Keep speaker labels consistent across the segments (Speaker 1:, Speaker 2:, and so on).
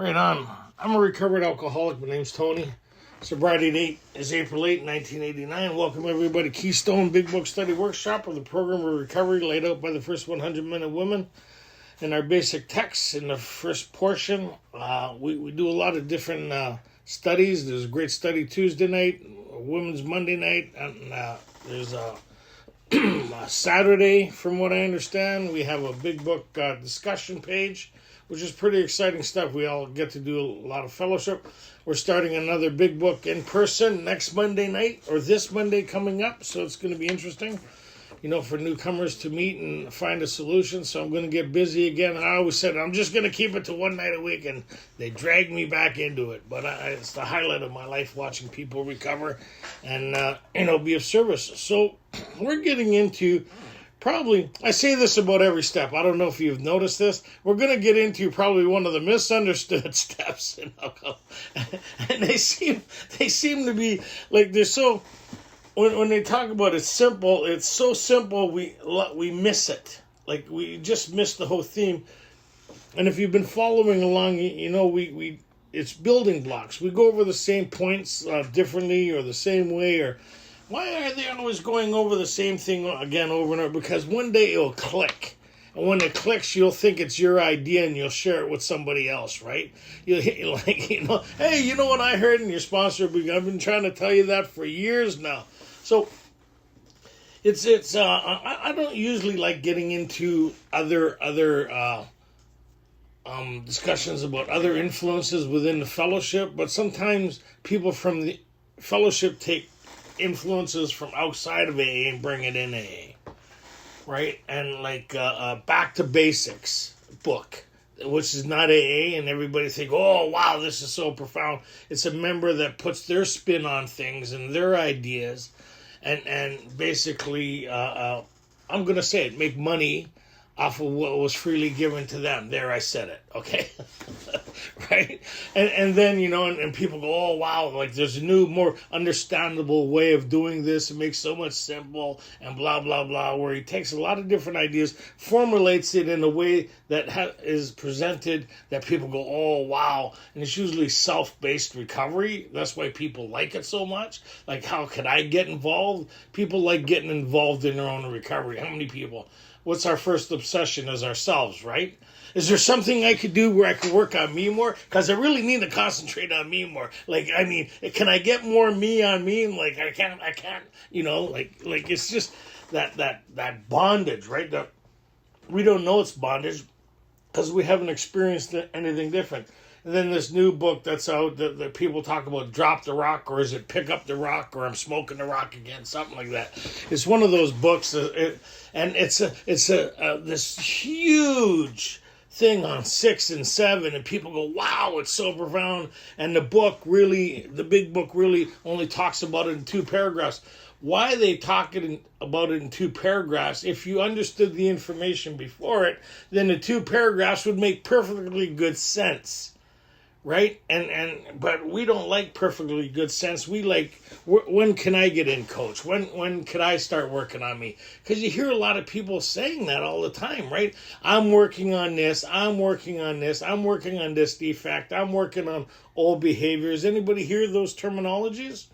Speaker 1: Right on. I'm a recovered alcoholic. My name's Tony. Sobriety date is April 8, 1989. Welcome everybody. Keystone Big Book Study Workshop, with the program of recovery laid out by the first 100 men and women. In our basic texts, in the first portion, we do a lot of different studies. There's a great study Tuesday night, a women's Monday night, and there's a Saturday, from what I understand. We have a big book discussion page, which is pretty exciting stuff. We all get to do a lot of fellowship. We're starting another big book in person next Monday night, or this Monday coming up, so it's going to be interesting, for newcomers to meet and find a solution. So I'm going to get busy again. And I always said, I'm just going to keep it to one night a week, and they drag me back into it. But it's the highlight of my life, watching people recover and, be of service. So we're getting into I say this about every step. I don't know if you've noticed this. We're going to get into probably one of the misunderstood steps in alcohol. And they seem to be like they're so... When they talk about it's simple, it's so simple we miss it. Like, we just miss the whole theme. And if you've been following along, we it's building blocks. We go over the same points differently, or the same way, or why are they always going over the same thing again over and over? Because one day it'll click. And when it clicks, you'll think it's your idea and you'll share it with somebody else, right? You'll hey, you know what I heard in your sponsor? I've been trying to tell you that for years now. So it's I don't usually like getting into other discussions about other influences within the fellowship, but sometimes people from the fellowship take influences from outside of AA and bring it in AA, right? And like Back to Basics book, which is not AA, and everybody think, oh, wow, this is so profound. It's a member that puts their spin on things and their ideas, and basically, I'm going to say it, make money off of what was freely given to them. There, I said it, okay? Right? And then, and people go, oh, wow, like there's a new, more understandable way of doing this. It makes so much simple, and blah, blah, blah, where he takes a lot of different ideas, formulates it in a way that is presented that people go, oh, wow. And it's usually self-based recovery. That's why people like it so much. Like, how could I get involved? People like getting involved in their own recovery. How many people? What's our first obsession is ourselves, right? Is there something I could do where I could work on me more? Because I really need to concentrate on me more. Like, I mean, can I get more me on me? And like, I can't, like it's just that bondage, right? That we don't know it's bondage because we haven't experienced anything different. And then this new book that's out that people talk about, Drop the Rock, or is it Pick Up the Rock, or I'm Smoking the Rock Again, something like that. It's one of those books, and it's this huge thing on 6 and 7, and people go, wow, it's so profound. And the big book really only talks about it in 2 paragraphs. Why they talk about it in 2 paragraphs, if you understood the information before it, then the 2 paragraphs would make perfectly good sense. Right? But we don't like perfectly good sense. We like, when can I get in, coach? When could I start working on me? Because you hear a lot of people saying that all the time, right? I'm working on this. I'm working on this. I'm working on this defect. I'm working on old behaviors. Anybody hear those terminologies?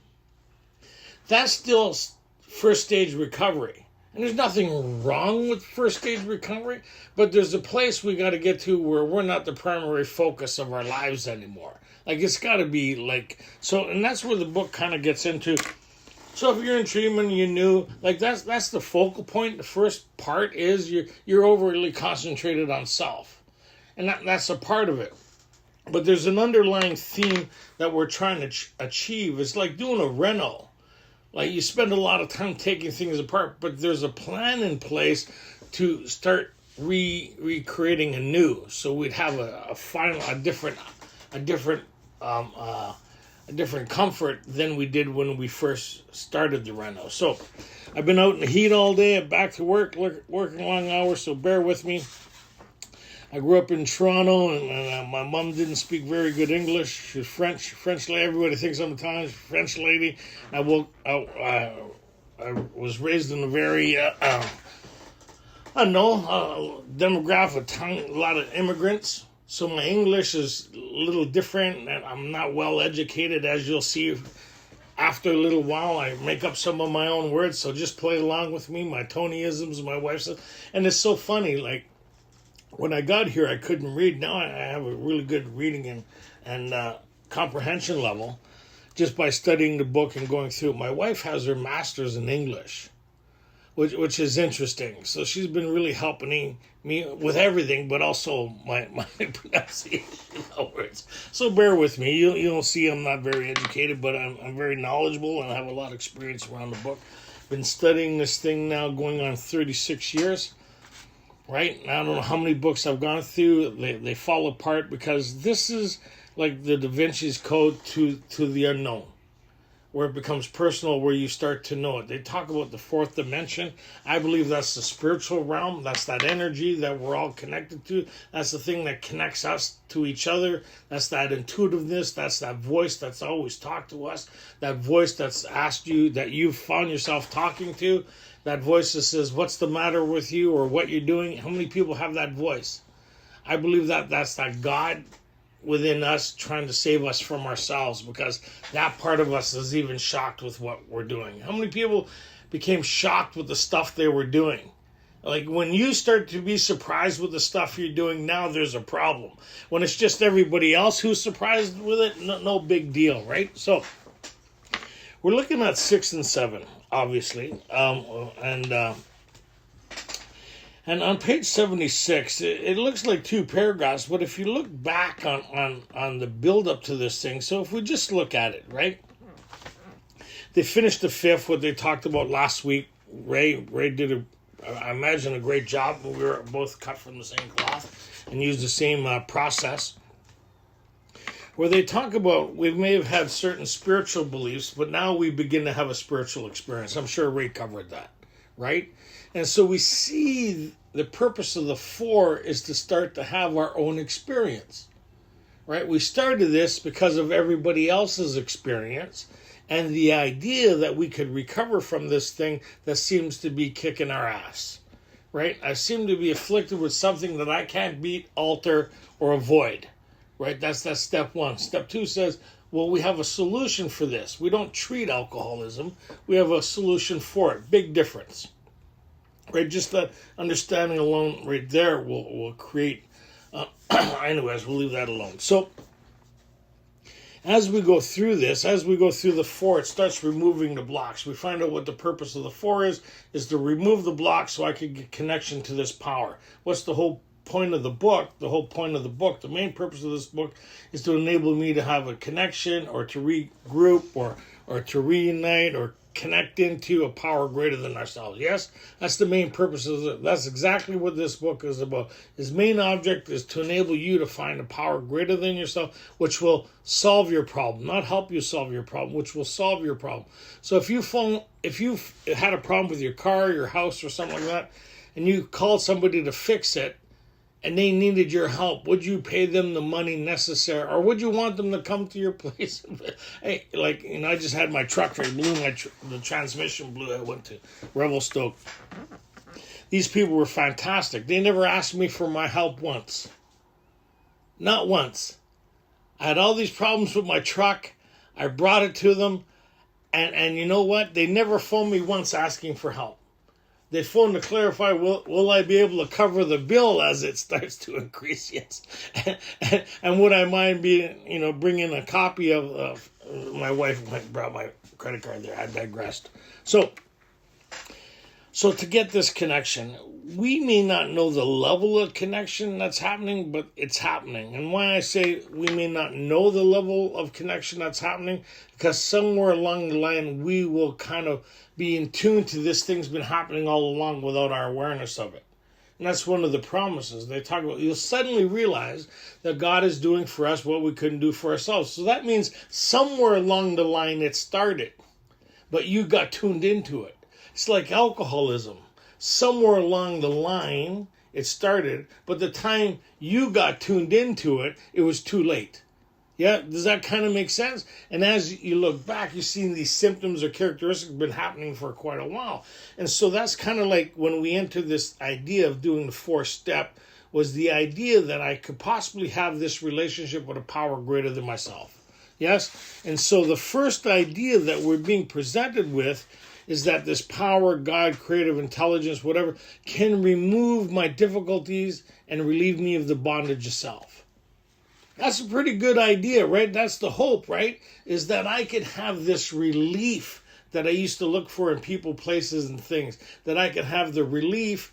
Speaker 1: That's still first stage recovery. And there's nothing wrong with first stage recovery, but there's a place we got to get to where we're not the primary focus of our lives anymore. Like, it's got to be like, so, and that's where the book kind of gets into. So if you're in treatment, you knew, like, that's the focal point. The first part is you're overly concentrated on self. And that's a part of it. But there's an underlying theme that we're trying to achieve. It's like doing a reno. Like, you spend a lot of time taking things apart, but there's a plan in place to start recreating anew. So we'd have a different comfort than we did when we first started the reno. So I've been out in the heat all day. I'm back to work, working long hours, so bear with me. I grew up in Toronto, and my mom didn't speak very good English. She was French lady. Everybody thinks I'm Italian. She's a French lady. I was raised in a very, demographic, a lot of immigrants. So my English is a little different, and I'm not well educated, as you'll see. After a little while, I make up some of my own words, so just play along with me. My Tonyisms, my wife says. And it's so funny, like, when I got here, I couldn't read. Now I have a really good reading and comprehension level just by studying the book and going through it. My wife has her master's in English, which is interesting. So she's been really helping me with everything, but also my pronunciation of words. So bear with me. You'll see I'm not very educated, but I'm very knowledgeable and I have a lot of experience around the book. Been studying this thing now going on 36 years, right? I don't know how many books I've gone through. They fall apart because this is like the Da Vinci's Code to the unknown, where it becomes personal, where you start to know it. They talk about the fourth dimension. I believe that's the spiritual realm. That's that energy that we're all connected to. That's the thing that connects us to each other. That's that intuitiveness. That's that voice that's always talked to us. That voice that's asked you, that you've found yourself talking to. That voice that says, what's the matter with you, or what you're doing. How many people have that voice? I believe that that's that God within us trying to save us from ourselves, because that part of us is even shocked with what we're doing. How many people became shocked with the stuff they were doing? Like, when you start to be surprised with the stuff you're doing, now there's a problem. When it's just everybody else who's surprised with it, no big deal, right? So we're looking at 6 and 7, obviously, and on page 76, it looks like 2 paragraphs, but if you look back on the build-up to this thing, so if we just look at it, right? They finished the 5th, what they talked about last week. Ray did, I imagine, a great job. We were both cut from the same cloth and used the same process. Where they talk about, we may have had certain spiritual beliefs, but now we begin to have a spiritual experience. I'm sure Ray covered that, right? And so we see the purpose of the 4 is to start to have our own experience, right? We started this because of everybody else's experience and the idea that we could recover from this thing that seems to be kicking our ass, right? I seem to be afflicted with something that I can't beat, alter, or avoid, right? That's step 1. Step 2 says, well, we have a solution for this. We don't treat alcoholism. We have a solution for it. Big difference. Right, just that understanding alone right there will create, anyways, we'll leave that alone. So, as we go through this, as we go through the 4, it starts removing the blocks. We find out what the purpose of the 4 is to remove the blocks so I can get connection to this power. What's the whole point of the book? The whole point of the book, the main purpose of this book is to enable me to have a connection, or to regroup, or to reunite, or connect into a power greater than ourselves. Yes, that's the main purpose of it. That's exactly what this book is about. His main object is to enable you to find a power greater than yourself, which will solve your problem, not help you solve your problem, which will solve your problem. So if you've had a problem with your car, your house, or something like that, and you called somebody to fix it, and they needed your help, would you pay them the money necessary, or would you want them to come to your place? Hey, like, I just had my truck, the transmission blew. I went to Revelstoke. These people were fantastic. They never asked me for my help once. Not once. I had all these problems with my truck. I brought it to them, and you know what? They never phoned me once asking for help. They phoned to clarify, will I be able to cover the bill as it starts to increase? Yes. And would I mind bringing a copy of my wife brought my credit card there. I digressed. So to get this connection, we may not know the level of connection that's happening, but it's happening. And why I say we may not know the level of connection that's happening, because somewhere along the line we will kind of be in tune to this thing's been happening all along without our awareness of it. And that's one of the promises they talk about. You'll suddenly realize that God is doing for us what we couldn't do for ourselves. So that means somewhere along the line it started, but you got tuned into it. It's like alcoholism. Somewhere along the line it started, but the time you got tuned into it, it was too late. Yeah, does that kind of make sense? And as you look back, you've seen these symptoms or characteristics been happening for quite a while. And so that's kind of like when we enter this idea of doing the 4th step, was the idea that I could possibly have this relationship with a power greater than myself. Yes? And so the first idea that we're being presented with is that this power, God, creative intelligence, whatever, can remove my difficulties and relieve me of the bondage of self. That's a pretty good idea, right? That's the hope, right? Is that I could have this relief that I used to look for in people, places, and things. That I could have the relief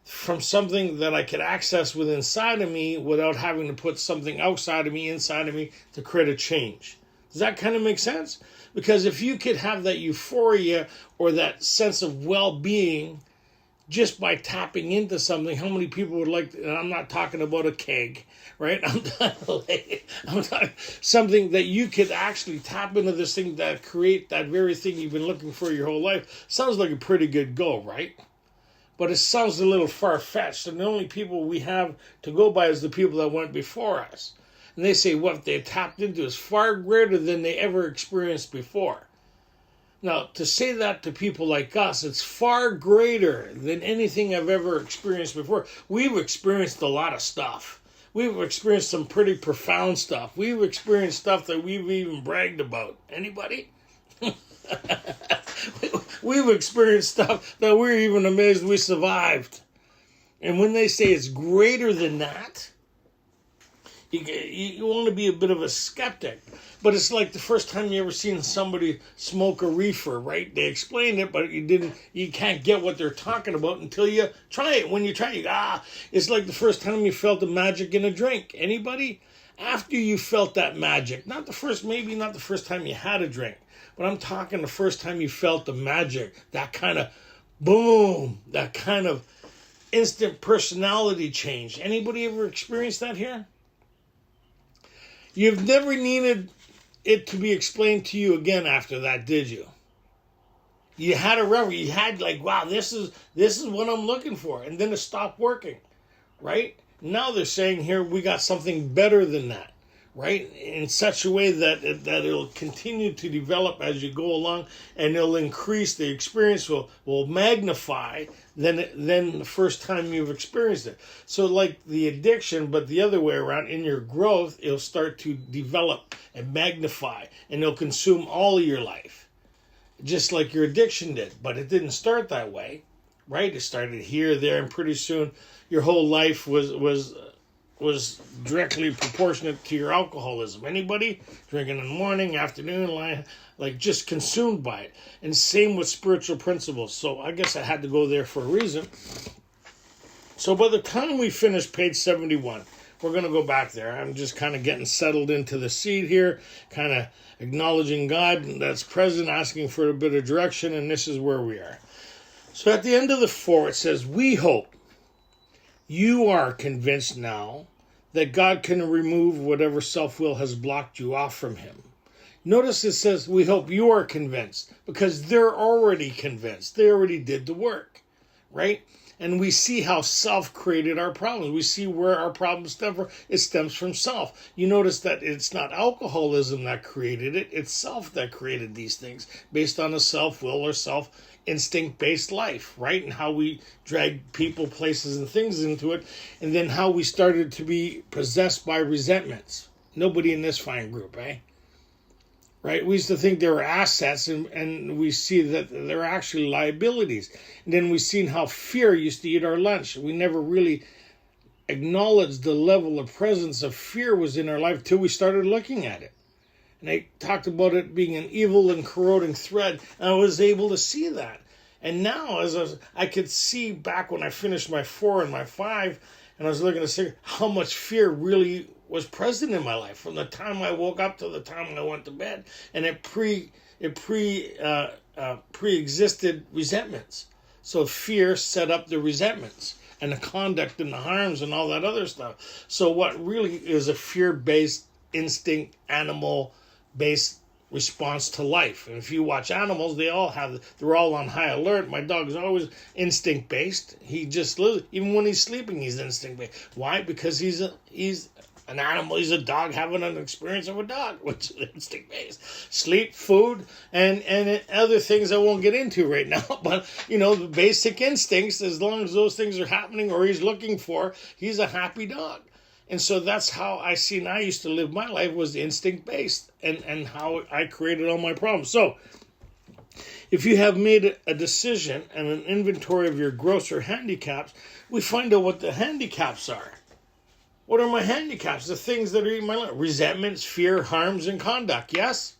Speaker 1: from something that I could access within inside of me without having to put something outside of me, inside of me, to create a change. Does that kind of make sense? Because if you could have that euphoria or that sense of well-being just by tapping into something, how many people would like to, and I'm not talking about a keg, right? I'm talking something that you could actually tap into, this thing that create that very thing you've been looking for your whole life. Sounds like a pretty good goal, right? But it sounds a little far-fetched, and the only people we have to go by is the people that went before us. And they say what they tapped into is far greater than they ever experienced before. Now, to say that to people like us, it's far greater than anything I've ever experienced before. We've experienced a lot of stuff. We've experienced some pretty profound stuff. We've experienced stuff that we've even bragged about. Anybody? We've experienced stuff that we're even amazed we survived. And when they say it's greater than that, you want to be a bit of a skeptic. But it's like the first time you ever seen somebody smoke a reefer, right? They explained it, but you can't get what they're talking about until you try it. When you try it, it's like the first time you felt the magic in a drink. Anybody? After you felt that magic, maybe not the first time you had a drink, but I'm talking the first time you felt the magic, that kind of boom, that kind of instant personality change. Anybody ever experienced that here? You've never needed it to be explained to you again after that, did you? You had a reverie. You had like, wow, this is what I'm looking for. And then it stopped working, right? Now they're saying here we got something better than that, right? In such a way that it'll continue to develop as you go along, and it'll increase, the experience will magnify than the first time you've experienced it. So like the addiction, but the other way around, in your growth, it'll start to develop and magnify, and it'll consume all of your life, just like your addiction did. But it didn't start that way, right? It started here, there, and pretty soon your whole life was directly proportionate to your alcoholism. Anybody? Drinking in the morning, afternoon, like just consumed by it. And same with spiritual principles. So I guess I had to go there for a reason. So by the time we finish page 71, we're going to go back there. I'm just kind of getting settled into the seat here, kind of acknowledging God that's present, asking for a bit of direction, and this is where we are. So at the end of the 4, it says, we hope you are convinced now that God can remove whatever self-will has blocked you off from him. Notice it says, we hope you are convinced, because they're already convinced. They already did the work, right? And we see how self created our problems. We see where our problems stem from. It stems from self. You notice that it's not alcoholism that created it. It's self that created these things based on a self-will or self-instinct-based life, right? And how we drag people, places, and things into it. And then how we started to be possessed by resentments. Nobody in this fine group, eh? Right? We used to think they were assets, and we see that they're actually liabilities. And then we've seen how fear used to eat our lunch. We never really acknowledged the level of presence of fear was in our life till we started looking at it. And I talked about it being an evil and corroding thread, and I was able to see that. And now, I could see back when I finished my 4 and my 5, and I was looking to see how much fear really was present in my life from the time I woke up to the time I went to bed, and it pre-existed resentments. So fear set up the resentments and the conduct and the harms and all that other stuff. So what really is a fear-based, instinct, animal-based response to life? And if you watch animals, they're all on high alert. My dog is always instinct-based. He just lives, even when he's sleeping, he's instinct-based. Why? Because he's An animal is a dog having an experience of a dog, which is instinct-based. Sleep, food, and other things I won't get into right now. But, the basic instincts, as long as those things are happening or he's looking for, he's a happy dog. And so that's how I see, and I used to live my life, was instinct-based, and how I created all my problems. So, if you have made a decision and an inventory of your growths or handicaps, we find out what the handicaps are. What are my handicaps? The things that are in my life. Resentments, fear, harms, and conduct. Yes?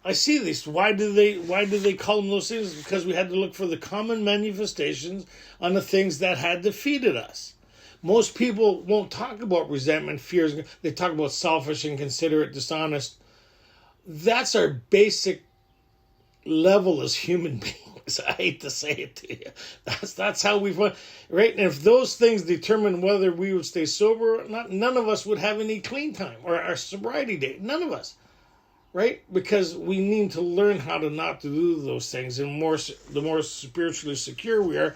Speaker 1: I see these. Why do they call them those things? Because we had to look for the common manifestations on the things that had defeated us. Most people won't talk about resentment, fears. They talk about selfish, inconsiderate, dishonest. That's our basic level as human beings. I hate to say it to you. That's how we find, right? And if those things determine whether we would stay sober or not, none of us would have any clean time or our sobriety date. None of us, right? Because we need to learn how to not to do those things. And the more spiritually secure we are,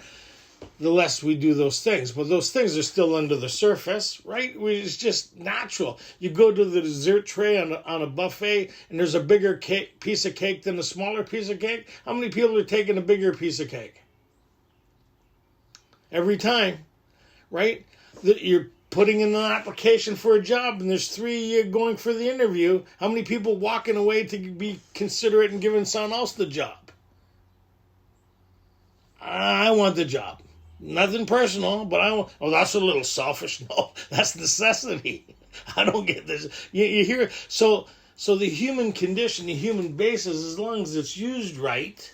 Speaker 1: the less we do those things. But those things are still under the surface, right? It's just natural. You go to the dessert tray on a buffet, and there's a bigger piece of cake than a smaller piece of cake. How many people are taking a bigger piece of cake? Every time, right? You're putting in an application for a job, and there's 3 going for the interview. How many people walking away to be considerate and giving someone else the job? I want the job. Nothing personal, but that's a little selfish. No, that's necessity. I don't get this. You hear? So the human condition, the human basis, as long as it's used right,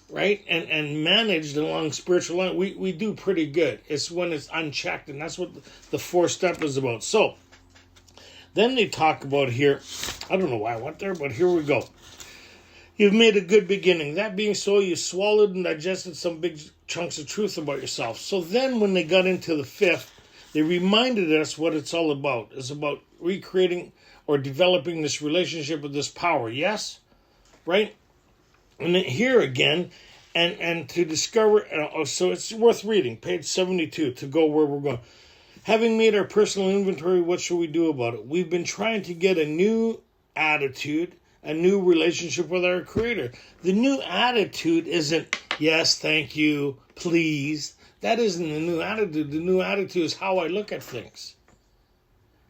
Speaker 1: and managed along spiritual line, we do pretty good. It's when it's unchecked, and that's what the 4th step is about. So then they talk about here, I don't know why I went there, but here we go. You've made a good beginning. That being so, you swallowed and digested some big chunks of truth about yourself. So then when they got into the 5th, they reminded us what it's all about. It's about recreating or developing this relationship with this power. Yes? Right? And then here again, and to discover, so it's worth reading, page 72, to go where we're going. Having made our personal inventory, what shall we do about it? We've been trying to get a new attitude, a new relationship with our Creator. The new attitude isn't, yes, thank you, please. That isn't the new attitude. The new attitude is how I look at things.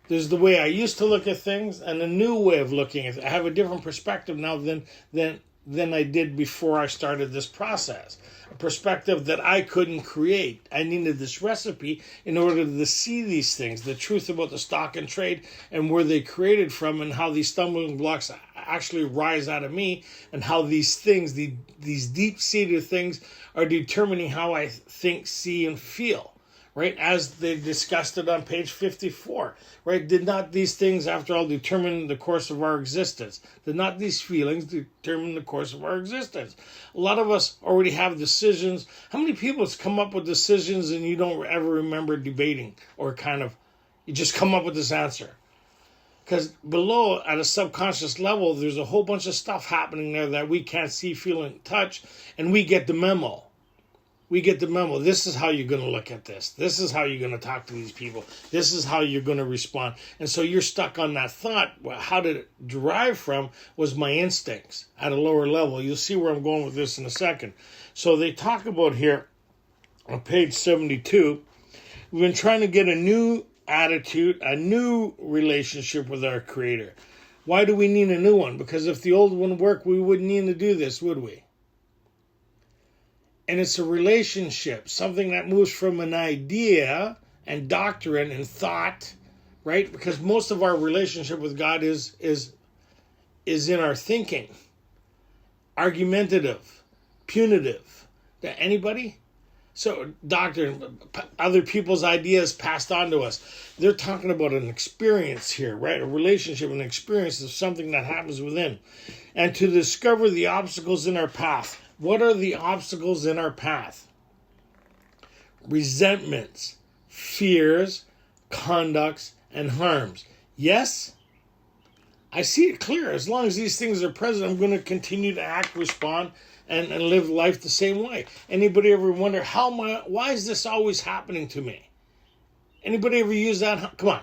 Speaker 1: There's the way I used to look at things and a new way of looking at it. I have a different perspective now than I did before I started this process. A perspective that I couldn't create. I needed this recipe in order to see these things, the truth about the stock and trade and where they created from and how these stumbling blocks actually rise out of me and how these things, these deep-seated things are determining how I think, see, and feel. Right, as they discussed it on page 54, right? Did not these things, after all, determine the course of our existence? Did not these feelings determine the course of our existence? A lot of us already have decisions. How many people have come up with decisions and you don't ever remember debating or you just come up with this answer? Because below, at a subconscious level, there's a whole bunch of stuff happening there that we can't see, feel, and touch, and we get the memo. We get the memo. This is how you're going to look at this. This is how you're going to talk to these people. This is how you're going to respond. And so you're stuck on that thought. How did it derive from was my instincts at a lower level. You'll see where I'm going with this in a second. So they talk about here on page 72, we've been trying to get a new attitude, a new relationship with our Creator. Why do we need a new one? Because if the old one worked, we wouldn't need to do this, would we? And it's a relationship, something that moves from an idea and doctrine and thought, right? Because most of our relationship with God is in our thinking. Argumentative, punitive. Anybody? So doctrine, other people's ideas passed on to us. They're talking about an experience here, right? A relationship, an experience of something that happens within. And to discover the obstacles in our path. What are the obstacles in our path? Resentments, fears, conducts, and harms. Yes, I see it clear. As long as these things are present, I'm going to continue to act, respond, and live life the same way. Anybody ever wonder, why is this always happening to me? Anybody ever use that? Come on.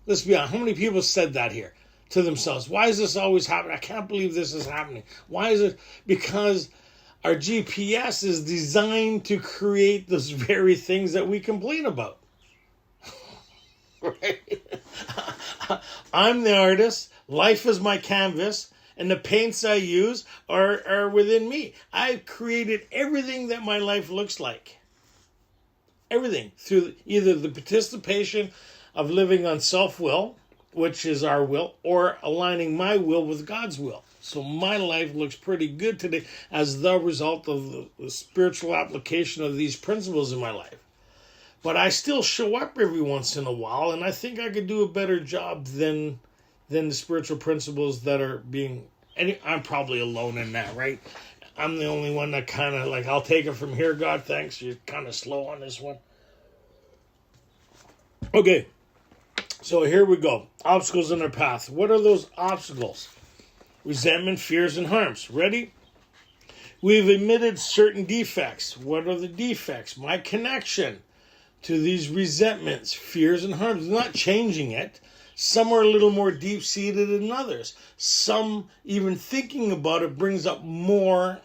Speaker 1: Let's be honest. How many people said that here to themselves? Why is this always happening? I can't believe this is happening. Why is it? Because our GPS is designed to create those very things that we complain about. Right? I'm the artist. Life is my canvas. And the paints I use are within me. I've created everything that my life looks like. Everything. Through either the participation of living on self-will, which is our will, or aligning my will with God's will. So my life looks pretty good today as the result of the spiritual application of these principles in my life. But I still show up every once in a while, and I think I could do a better job than the spiritual principles that are being... And I'm probably alone in that, right? I'm the only one that kind of like, I'll take it from here, God, thanks. You're kind of slow on this one. Okay, so here we go. Obstacles in our path. What are those obstacles? Resentment, fears, and harms. Ready? We've omitted certain defects. What are the defects? My connection to these resentments, fears, and harms. I'm not changing it. Some are a little more deep-seated than others. Some, even thinking about it, brings up more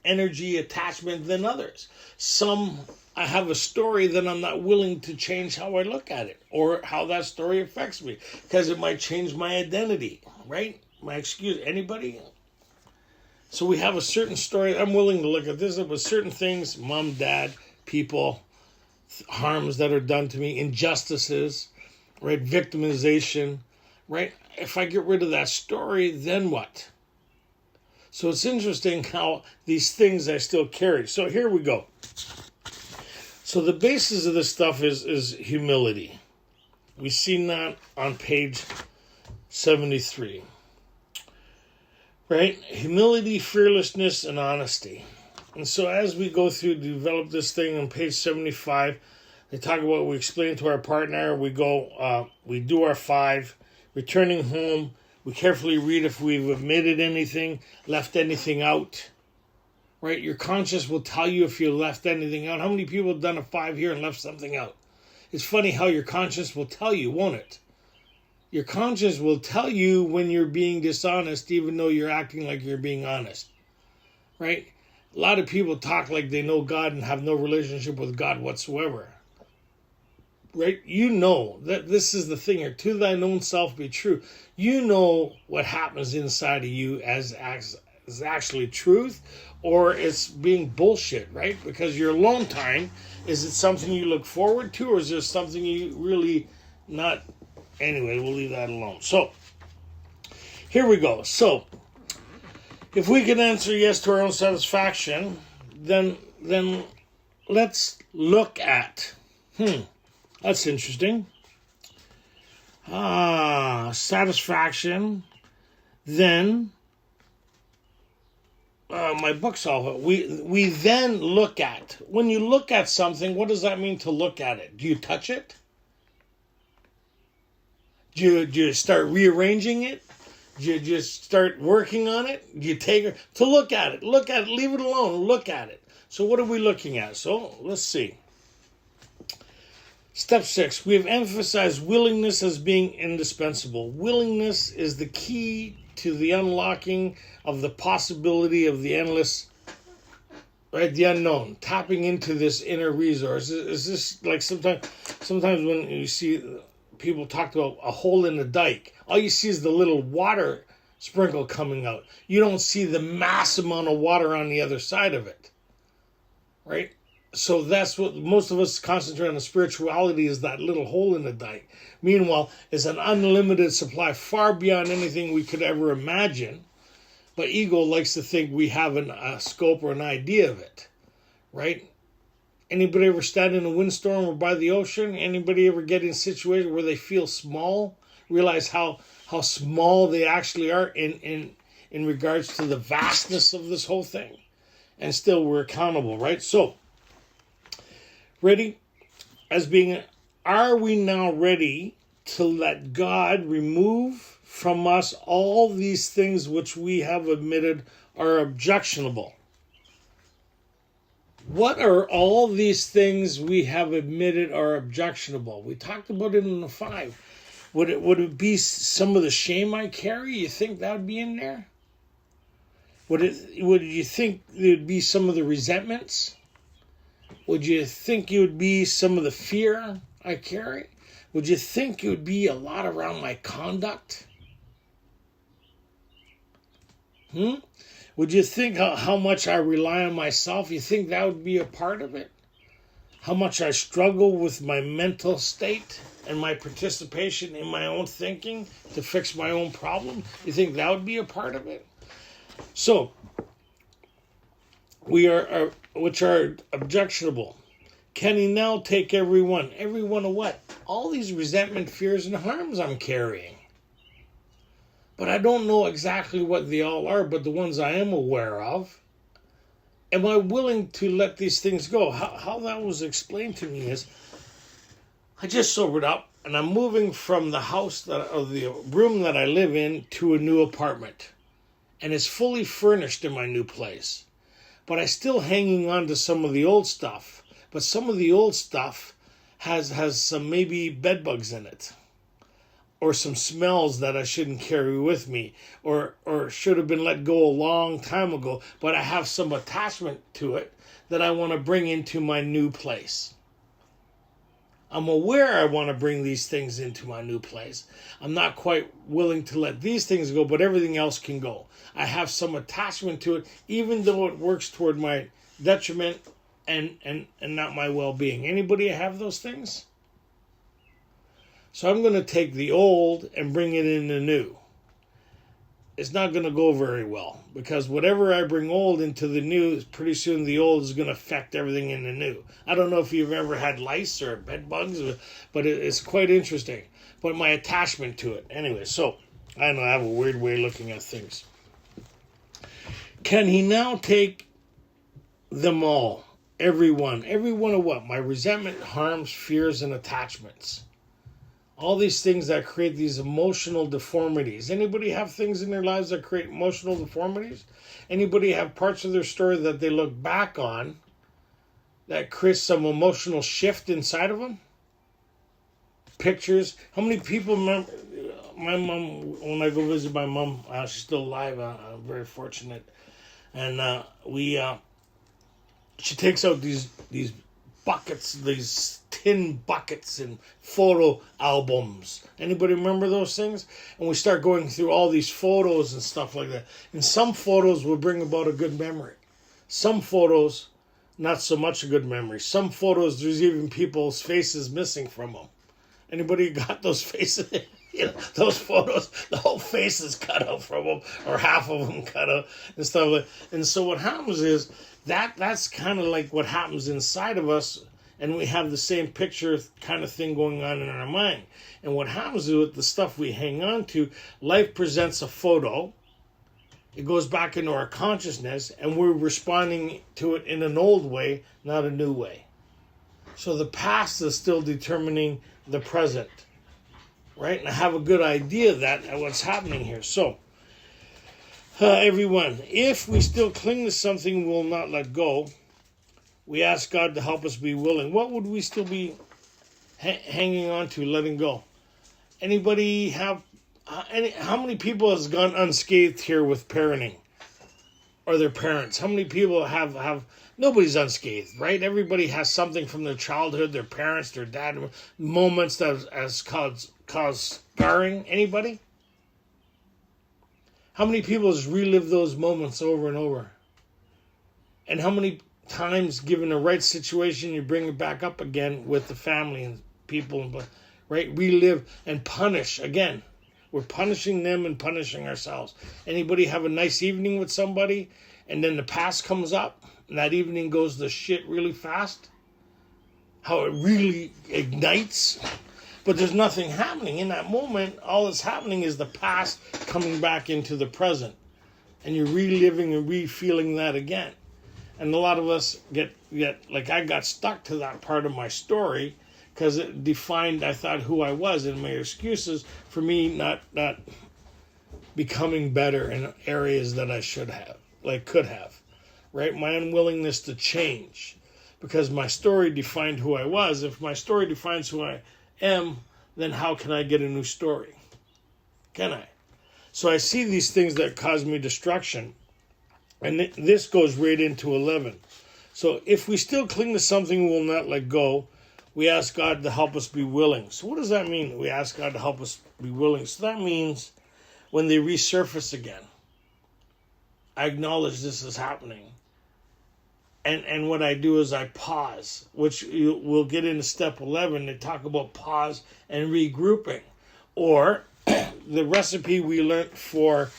Speaker 1: energy attachment than others. Some, I have a story that I'm not willing to change how I look at it or how that story affects me because it might change my identity, right? My excuse. Anybody? So we have a certain story. I'm willing to look at this, but certain things, mom, dad, people, harms that are done to me, injustices, right? Victimization, right? If I get rid of that story, then what? So it's interesting how these things I still carry. So here we go. So the basis of this stuff is humility. We see that on page 73. Right? Humility, fearlessness, and honesty. And so as we go through to develop this thing on page 75, they talk about, we explain to our partner, we go, we do our 5, returning home, we carefully read if we've omitted anything, left anything out, right? Your conscience will tell you if you left anything out. How many people have done a 5 here and left something out? It's funny how your conscience will tell you, won't it? Your conscience will tell you when you're being dishonest, even though you're acting like you're being honest, right? A lot of people talk like they know God and have no relationship with God whatsoever. Right? You know that this is the thing here. To thine own self be true. You know what happens inside of you as actually truth or it's being bullshit, right? Because your alone time, is it something you look forward to or is there something you really not... Anyway, we'll leave that alone. So, here we go. So, if we can answer yes to our own satisfaction, then let's look at... That's interesting. Satisfaction. Then, my book's all... We then look at... When you look at something, what does that mean to look at it? Do you touch it? Do you start rearranging it? Do you just start working on it? Do you take it to look at it? Look at it. Leave it alone. Look at it. So what are we looking at? So let's see. Step 6. We have emphasized willingness as being indispensable. Willingness is the key to the unlocking of the possibility of the endless, right? The unknown. Tapping into this inner resource. Is this like sometimes when you see... People talked about a hole in the dike. All you see is the little water sprinkle coming out. You don't see the mass amount of water on the other side of it. Right? So that's what most of us concentrate on. The spirituality is that little hole in the dike. Meanwhile, it's an unlimited supply, far beyond anything we could ever imagine. But ego likes to think we have a scope or an idea of it. Right? Anybody ever stand in a windstorm or by the ocean? Anybody ever get in a situation where they feel small? Realize how small they actually are in regards to the vastness of this whole thing? And still we're accountable, right? So, ready? Are we now ready to let God remove from us all these things which we have admitted are objectionable? What are all these things we have admitted are objectionable? We talked about it in the 5. Would it be some of the shame I carry? You think that would be in there? Would you think it would be some of the resentments? Would you think it would be some of the fear I carry? Would you think it would be a lot around my conduct? Would you think how much I rely on myself? You think that would be a part of it? How much I struggle with my mental state and my participation in my own thinking to fix my own problem? You think that would be a part of it? So, which are objectionable. Can he now take every one? Every one of what? All these resentment, fears, and harms I'm carrying. But I don't know exactly what they all are, but the ones I am aware of. Am I willing to let these things go? How that was explained to me is, I just sobered up, and I'm moving from the house, or the room that I live in, to a new apartment. And it's fully furnished in my new place. But I'm still hanging on to some of the old stuff. But some of the old stuff has some maybe bed bugs in it. Or some smells that I shouldn't carry with me. Or should have been let go a long time ago. But I have some attachment to it that I want to bring into my new place. I'm aware I want to bring these things into my new place. I'm not quite willing to let these things go, but everything else can go. I have some attachment to it, even though it works toward my detriment and not my well-being. Anybody have those things? So I'm going to take the old and bring it in the new. It's not going to go very well, because whatever I bring old into the new, pretty soon the old is going to affect everything in the new. I don't know if you've ever had lice or bed bugs, but it's quite interesting. But my attachment to it. Anyway, so I don't know, I have a weird way of looking at things. Can he now take them all? Every one of what? My resentment, harms, fears, and attachments. All these things that create these emotional deformities. Anybody have things in their lives that create emotional deformities? Anybody have parts of their story that they look back on that creates some emotional shift inside of them? Pictures. How many people remember my mom, when I go visit my mom, she's still alive, I'm very fortunate. And she takes out these buckets, these tin buckets and photo albums. Anybody remember those things? And we start going through all these photos and stuff like that. And some photos will bring about a good memory. Some photos, not so much a good memory. Some photos, there's even people's faces missing from them. Anybody got those faces? You know, those photos, the whole face is cut out from them, or half of them cut out and stuff like that. And so what happens is that's kind of like what happens inside of us, and we have the same picture kind of thing going on in our mind. And what happens is with the stuff we hang on to, life presents a photo, it goes back into our consciousness, and we're responding to it in an old way, not a new way. So the past is still determining the present. Right? And I have a good idea of that and what's happening here. So, everyone, if we still cling to something we will not let go, we ask God to help us be willing. What would we still be hanging on to, letting go? Anybody have, how many people has gone unscathed here with parenting? Or their parents? How many people have nobody's unscathed, right? Everybody has something from their childhood, their parents, their dad, moments that has caused scarring. Anybody? How many people has relived those moments over and over? And how many times, given the right situation, you bring it back up again with the family and people, right? Relive and punish again. We're punishing them and punishing ourselves. Anybody have a nice evening with somebody, and then the past comes up, and that evening goes to shit really fast? How it really ignites? But there's nothing happening. In that moment, all that's happening is the past coming back into the present. And you're reliving and re-feeling that again. And a lot of us get like, I got stuck to that part of my story because it defined, I thought, who I was, and my excuses for me not becoming better in areas that I should have, like could have. right? My unwillingness to change, because my story defined who I was. If my story defines who I am, then how can I get a new story? Can I? So I see these things that cause me destruction, and this goes right into 11. So if we still cling to something we will not let go, we ask God to help us be willing. So what does that mean? We ask God to help us be willing. So that means when they resurface again, I acknowledge this is happening. And what I do is I pause, which we'll get into step 11. They talk about pause and regrouping. Or the recipe we learned for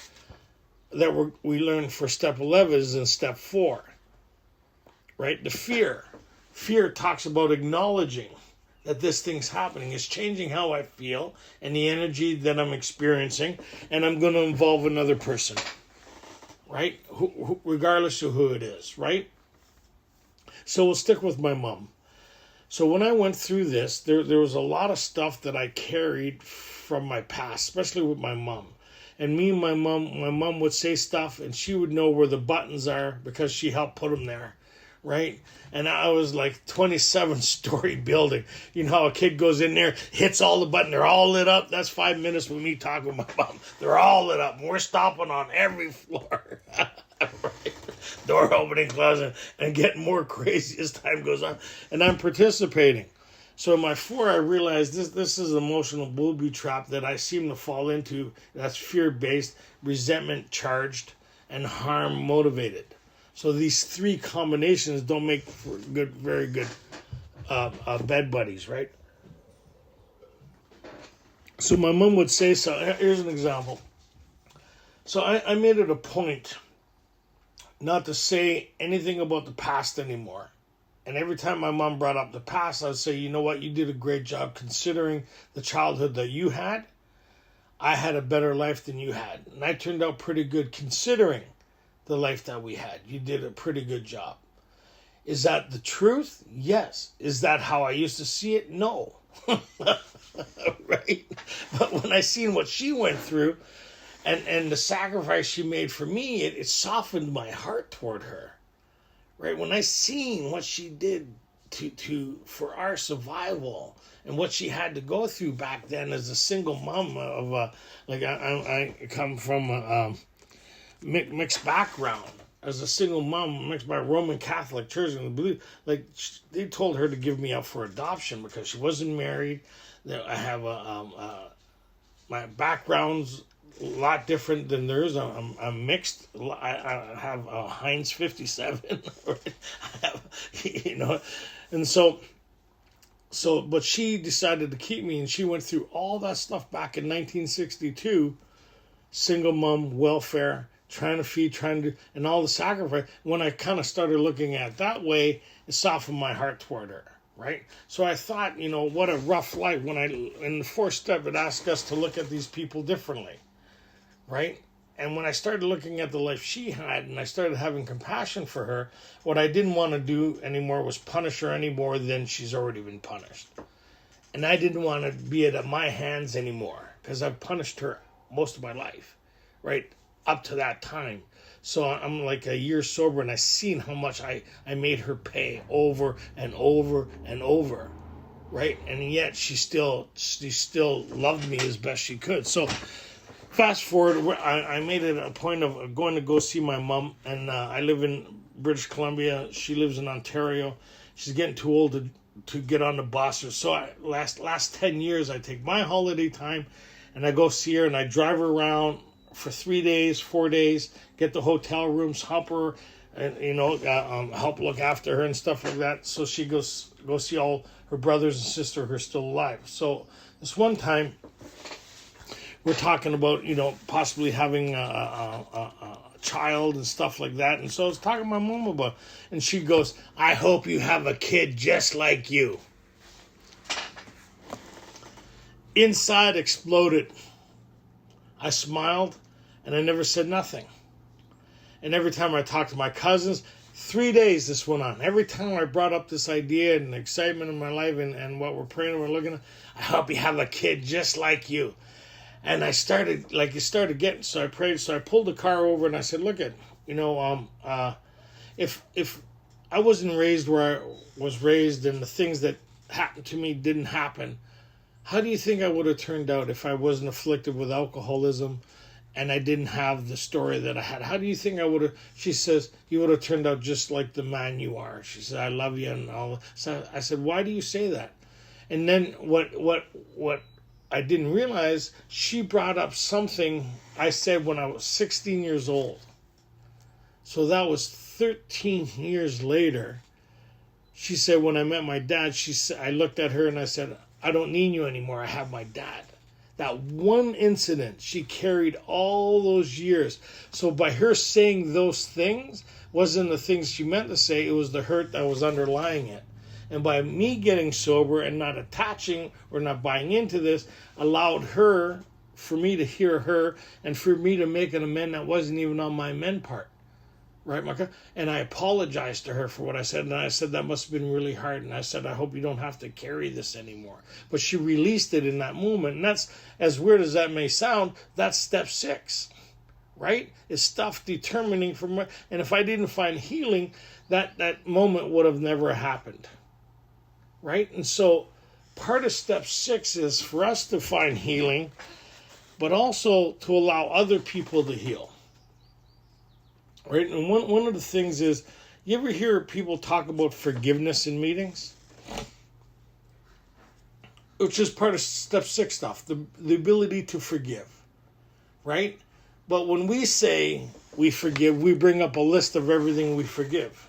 Speaker 1: step 11 is in step 4. Right? The fear. Fear talks about acknowledging that this thing's happening. It's changing how I feel and the energy that I'm experiencing, and I'm going to involve another person. Right? Regardless of who it is. Right? So we'll stick with my mom. So when I went through this, there was a lot of stuff that I carried from my past, especially with my mom. And me and my mom would say stuff, and she would know where the buttons are because she helped put them there, right? And I was like 27-story building. You know how a kid goes in there, hits all the buttons, they're all lit up. That's 5 minutes with me talking with my mom. They're all lit up, and we're stomping on every floor. Right? Door opening, closing, and getting more crazy as time goes on. And I'm participating. So in my 4, I realized this is an emotional booby trap that I seem to fall into. That's fear-based, resentment-charged, and harm-motivated. So these 3 combinations don't make for very good bed buddies, right? So my mom would say so. Here's an example. So I made it a point not to say anything about the past anymore. And every time my mom brought up the past, I'd say, you know what, you did a great job considering the childhood that you had. I had a better life than you had. And I turned out pretty good considering the life that we had. You did a pretty good job. Is that the truth? Yes. Is that how I used to see it? No. Right? But when I seen what she went through and the sacrifice she made for me, it softened my heart toward her. Right? When I seen what she did for our survival and what she had to go through back then as a single mom of I come from a mixed background as a single mom mixed by Roman Catholic Church, and they told her to give me up for adoption because she wasn't married. I have my background's a lot different than theirs. I'm mixed. I have a Heinz 57. Right? I have, and so, but she decided to keep me, and she went through all that stuff back in 1962. Single mom, welfare, trying to feed, and all the sacrifice. When I kind of started looking at it that way, it softened my heart toward her. Right? So I thought, what a rough life. In the 4th step, it asked us to look at these people differently. Right? And when I started looking at the life she had and I started having compassion for her, what I didn't want to do anymore was punish her any more than she's already been punished. And I didn't want to be at my hands anymore because I've punished her most of my life, right? Up to that time. So I'm like a year sober, and I seen how much I made her pay over and over and over, right? And yet she still loved me as best she could. So fast forward, I made it a point of going to go see my mom, and I live in British Columbia. She lives in Ontario. She's getting too old to get on the bus. So last 10 years, I take my holiday time, and I go see her, and I drive her around for 3 days, 4 days, get the hotel rooms, help her, and help look after her and stuff like that. So she go see all her brothers and sisters who are still alive. So this one time, we're talking about, possibly having a child and stuff like that. And so I was talking to my mom about it. And she goes, I hope you have a kid just like you. Inside exploded. I smiled, and I never said nothing. And every time I talked to my cousins, 3 days this went on. Every time I brought up this idea and the excitement in my life and what we're praying and we're looking at, I hope you have a kid just like you. And I started, it started getting, so I prayed, so I pulled the car over and I said, look at, if I wasn't raised where I was raised and the things that happened to me didn't happen, how do you think I would have turned out if I wasn't afflicted with alcoholism and I didn't have the story that I had? How do you think I would have? She says, you would have turned out just like the man you are. She said, I love you and all. So I said, why do you say that? And then what I didn't realize, she brought up something I said when I was 16 years old. So that was 13 years later. She said, when I met my dad, I looked at her and I said, I don't need you anymore. I have my dad. That one incident she carried all those years. So by her saying those things, wasn't the things she meant to say, it was the hurt that was underlying it. And by me getting sober and not attaching or not buying into this, allowed her, for me to hear her, and for me to make an amend that wasn't even on my amend part. Right, Marka? And I apologized to her for what I said. And I said, that must have been really hard. And I said, I hope you don't have to carry this anymore. But she released it in that moment. And that's, as weird as that may sound, that's step 6. Right? It's stuff determining from... And if I didn't find healing, that moment would have never happened. Right? And so part of step 6 is for us to find healing, but also to allow other people to heal. Right, and one of the things is, you ever hear people talk about forgiveness in meetings? Which is part of step 6 stuff, the ability to forgive, right? But when we say we forgive, we bring up a list of everything we forgive.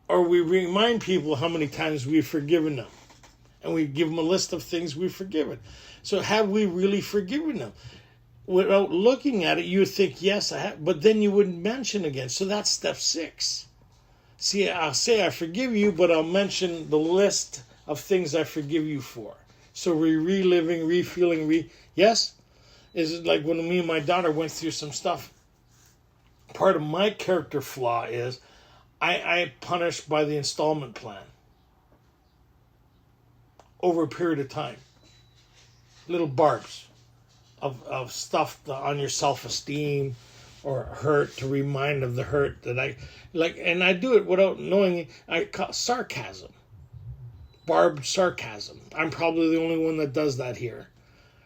Speaker 1: Or we remind people how many times we've forgiven them. And we give them a list of things we've forgiven. So have we really forgiven them? Without looking at it, you would think, yes, I have, but then you wouldn't mention again. So that's step 6. See, I'll say I forgive you, but I'll mention the list of things I forgive you for. So we're reliving, refeeling, yes? Is it like when me and my daughter went through some stuff? Part of my character flaw is I punish by the installment plan over a period of time. Little barbs of stuff on your self-esteem or hurt, to remind of the hurt that I like, and I do it without knowing it. I call sarcasm, barbed sarcasm. I'm probably the only one that does that here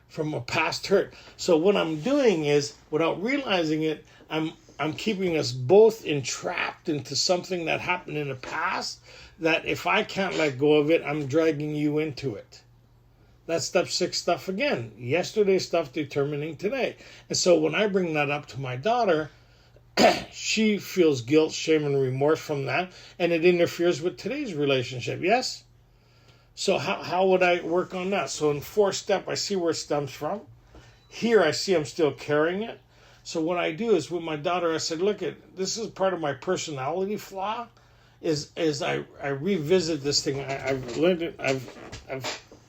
Speaker 1: from a past hurt. So what I'm doing is, without realizing it, I'm keeping us both entrapped into something that happened in the past, that if I can't let go of it, I'm dragging you into it. That's step 6 stuff again. Yesterday's stuff determining today. And so when I bring that up to my daughter, she feels guilt, shame, and remorse from that, and it interferes with today's relationship. Yes? So how would I work on that? So in 4 step, I see where it stems from. Here I see I'm still carrying it. So what I do is, with my daughter, I said, look, this is part of my personality flaw, is I revisit this thing. I've learned it.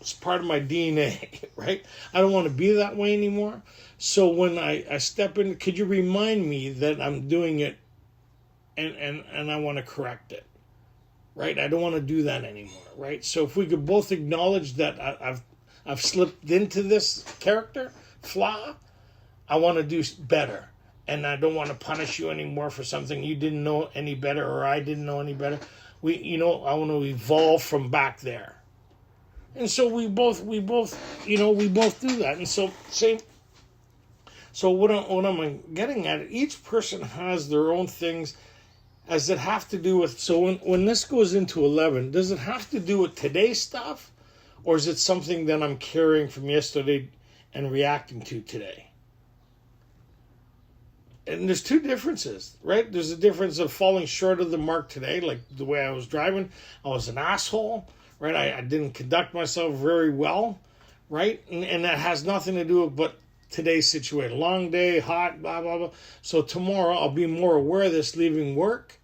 Speaker 1: It's part of my DNA, right? I don't want to be that way anymore. So when I step in, could you remind me that I'm doing it and I want to correct it, right? I don't want to do that anymore, right? So if we could both acknowledge that I've slipped into this character flaw, I want to do better. And I don't want to punish you anymore for something you didn't know any better or I didn't know any better. I want to evolve from back there. And so we both do that. And so what I'm getting at, each person has their own things as it have to do with, so when this goes into 11, does it have to do with today's stuff? Or is it something that I'm carrying from yesterday and reacting to today? And there's 2 differences, right? There's a difference of falling short of the mark today, like the way I was driving. I was an asshole. Right, I didn't conduct myself very well, right? And that has nothing to do with but today's situation. Long day, hot, blah, blah, blah. So tomorrow I'll be more aware of this leaving work,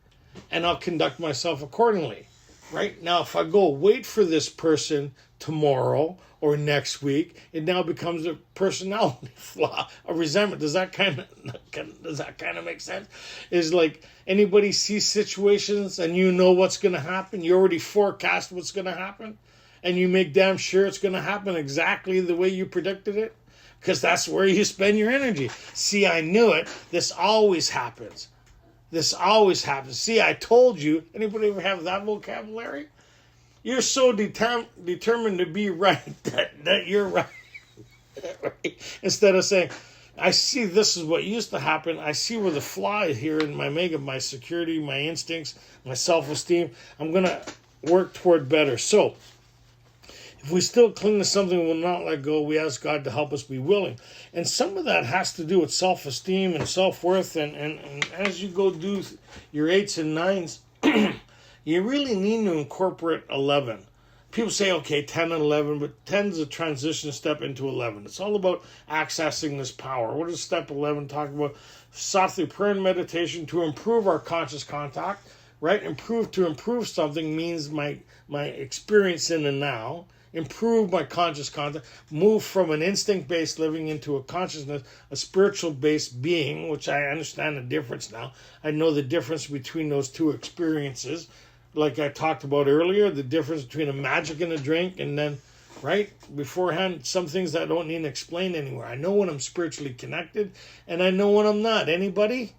Speaker 1: and I'll conduct myself accordingly, right? Now, if I go wait for this person tomorrow or next week, it now becomes a personality flaw, a resentment. Does that kind of make sense? Is like, anybody sees situations and you know what's going to happen? You already forecast what's going to happen, and you make damn sure it's going to happen exactly the way you predicted it, because that's where you spend your energy. See, I knew it. This always happens. This always happens. See, I told you. Anybody ever have that vocabulary? You're so determined to be right that you're right. Right? Instead of saying, I see this is what used to happen. I see where the flaw is here in my security, my instincts, my self-esteem. I'm going to work toward better. So, if we still cling to something and will not let go, we ask God to help us be willing. And some of that has to do with self-esteem and self-worth. And as you go do your 8s and 9s, you really need to incorporate 11. People say, okay, 10 and 11, but 10 is a transition step into 11. It's all about accessing this power. What does step 11 talk about? Sought through prayer and meditation to improve our conscious contact, right? To improve something means my experience in the now. Improve my conscious contact, move from an instinct-based living into a consciousness, a spiritual-based being, which I understand the difference now. I know the difference between those two experiences. Like I talked about earlier, the difference between a magic and a drink, and then, right, beforehand, some things that I don't need to explain anywhere. I know when I'm spiritually connected, and I know when I'm not. Anybody?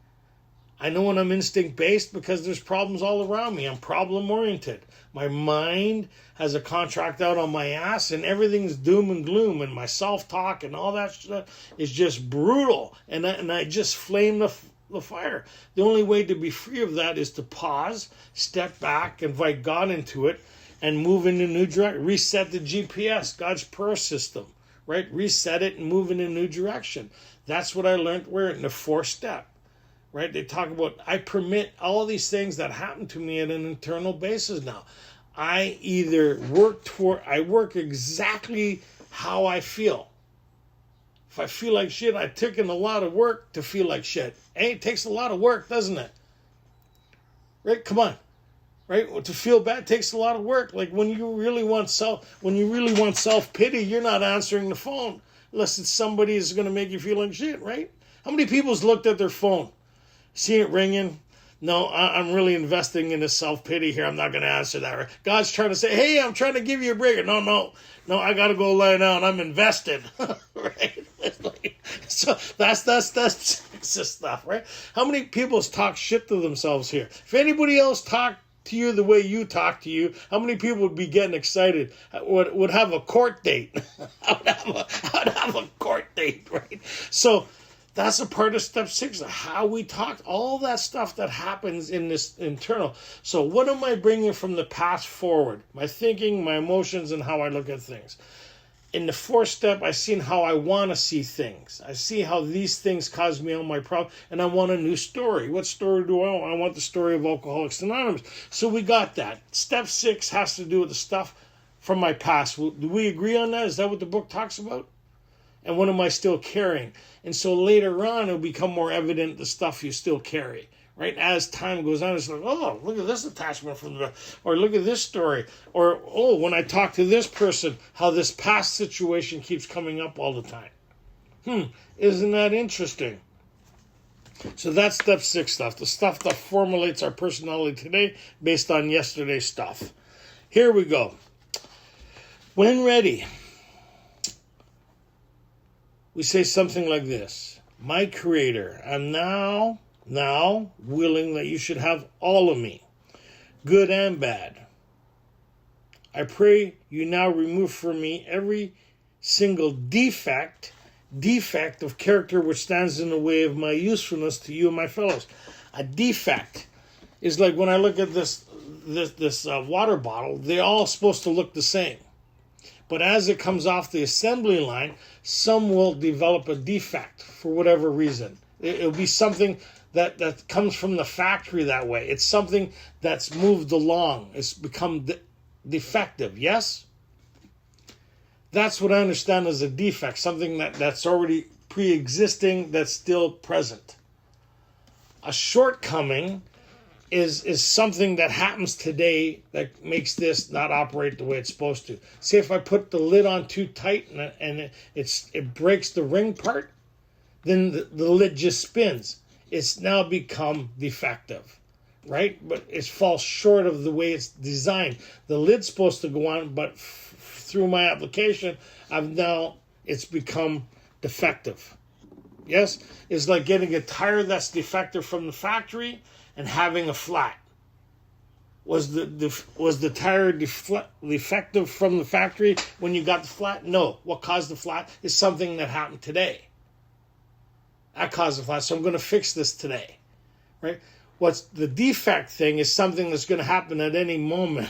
Speaker 1: I know when I'm instinct-based because there's problems all around me. I'm problem-oriented. My mind has a contract out on my ass, and everything's doom and gloom, and my self-talk and all that stuff is just brutal. And I just flame the fire. The only way to be free of that is to pause, step back, invite God into it, and move in a new direction. Reset the GPS, God's prayer system, right? Reset it and move in a new direction. That's what I learned. We're in the 4th step. Right? They talk about, I permit all these things that happen to me at an internal basis now. I either work exactly how I feel. If I feel like shit, I took in a lot of work to feel like shit. Hey, it takes a lot of work, doesn't it? Right? Come on. Right? Well, to feel bad takes a lot of work. Like when you really want self-pity, you're not answering the phone unless it's somebody who's going to make you feel like shit, right? How many people's looked at their phone? See it ringing? No, I'm really investing in this self-pity here. I'm not going to answer that. Right? God's trying to say, hey, I'm trying to give you a break. No, I got to go lie down. I'm invested. Right? So that's stuff, right? How many people talk shit to themselves here? If anybody else talked to you the way you talk to you, how many people would be getting excited? Would have a court date? I would have a court date, right? So that's a part of step 6, how we talk, all that stuff that happens in this internal. So what am I bringing from the past forward? My thinking, my emotions, and how I look at things. In the 4th step, I see how I want to see things. I see how these things cause me all my problems, and I want a new story. What story do I want? I want the story of Alcoholics Anonymous. So we got that. Step 6 has to do with the stuff from my past. Do we agree on that? Is that what the book talks about? And what am I still carrying? And so later on, it'll become more evident the stuff you still carry, right? As time goes on, it's like, oh, look at this attachment from the, or look at this story, or, oh, when I talk to this person, how this past situation keeps coming up all the time. Isn't that interesting? So that's step 6 stuff, the stuff that formulates our personality today based on yesterday's stuff. Here we go. When ready, we say something like this: my Creator, I'm now willing that you should have all of me, good and bad. I pray you now remove from me every single defect of character which stands in the way of my usefulness to you and my fellows. A defect is like when I look at this water bottle, they're all supposed to look the same. But as it comes off the assembly line, some will develop a defect for whatever reason. It'll be something that comes from the factory that way. It's something that's moved along. It's become defective, yes? That's what I understand as a defect, something that's already pre-existing, that's still present. A shortcoming is something that happens today that makes this not operate the way it's supposed to. Say if I put the lid on too tight and it breaks the ring part, then the lid just spins. It's now become defective, right? But it falls short of the way it's designed. The lid's supposed to go on, but through my application, it's become defective. Yes? It's like getting a tire that's defective from the factory and having a flat. Was the tire defective from the factory when you got the flat? No. What caused the flat is something that happened today. That caused the flat, so I'm going to fix this today. Right? What's the defect thing is something that's going to happen at any moment,